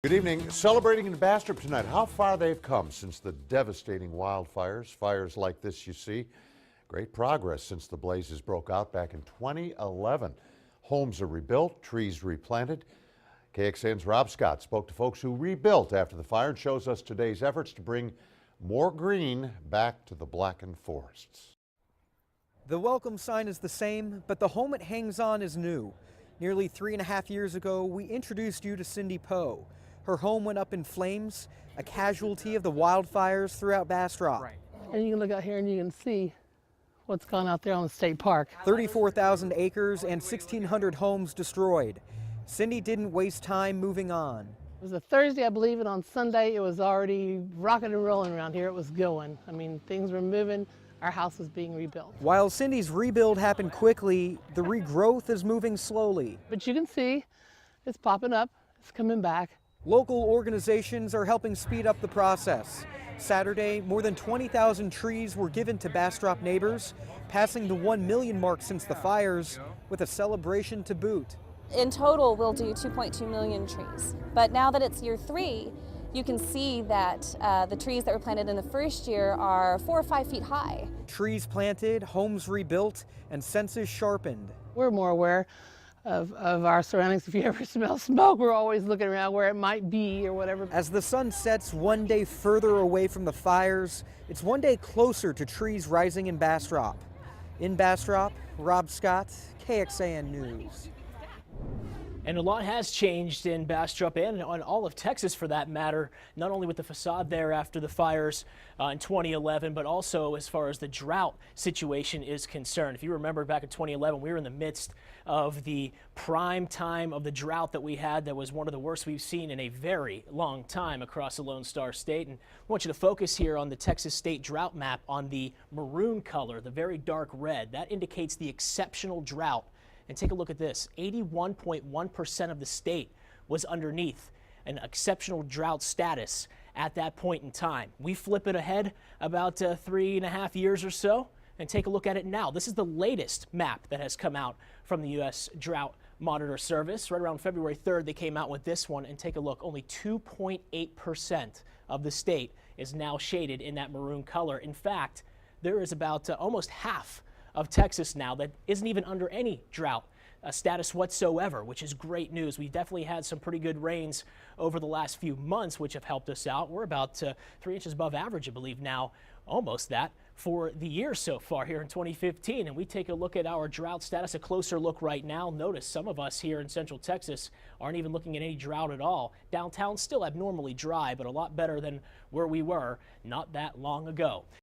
Good evening. Celebrating in Bastrop tonight how far they've come since the devastating wildfires. Fires like this you see. Great progress since the blazes broke out back in 2011. Homes are rebuilt, trees replanted. KXAN's Rob Scott spoke to folks who rebuilt after the fire and shows us today's efforts to bring more green back to the blackened forests. The welcome sign is the same, but the home it hangs on is new. Nearly 3.5 years ago, we introduced you to Cindy Poe. Her home went up in flames, a casualty of the wildfires throughout Bastrop. Right. And you can look out here and you can see what's gone out there on the state park. 34,000 acres and 1,600 homes destroyed. Cindy didn't waste time moving on. It was a Thursday, I believe, and on Sunday it was already rocking and rolling around here. It was going. I mean, things were moving. Our house was being rebuilt. While Cindy's rebuild happened quickly, the regrowth is moving slowly. But you can see it's popping up. It's coming back. Local organizations are helping speed up the process. Saturday, more than 20,000 trees were given to Bastrop neighbors, passing the 1 million mark since the fires, with a celebration to boot. In total, we'll do 2.2 million trees. But now that it's year 3, you can see that the trees that were planted in the first year are 4 or 5 feet high. Trees planted, homes rebuilt, and senses sharpened. We're more aware of our surroundings. If you ever smell smoke, we're always looking around where it might be or whatever. As the sun sets one day further away from the fires, it's one day closer to trees rising in Bastrop. In Bastrop, Rob Scott, KXAN News. And a lot has changed in Bastrop and on all of Texas for that matter, not only with the facade there after the fires in 2011, but also as far as the drought situation is concerned. If you remember back in 2011, we were in the midst of the prime time of the drought that we had that was one of the worst we've seen in a very long time across the Lone Star State. And I want you to focus here on the Texas state drought map on the maroon color, the very dark red. That indicates the exceptional drought. And take a look at this, 81.1% of the state was underneath an exceptional drought status at that point in time. We flip it ahead about 3.5 years or so and take a look at it now. This is the latest map that has come out from the U.S. Drought Monitor Service. Right around February 3rd, they came out with this one, and take a look. Only 2.8% of the state is now shaded in that maroon color. In fact, there is about almost half of Texas now that isn't even under any drought status whatsoever, which is great news. We definitely had some pretty good rains over the last few months, which have helped us out. We're about 3 inches above average, I believe now, almost that for the year so far here in 2015. And we take a look at our drought status, a closer look right now. Notice some of us here in Central Texas aren't even looking at any drought at all. Downtown still abnormally dry, but a lot better than where we were not that long ago.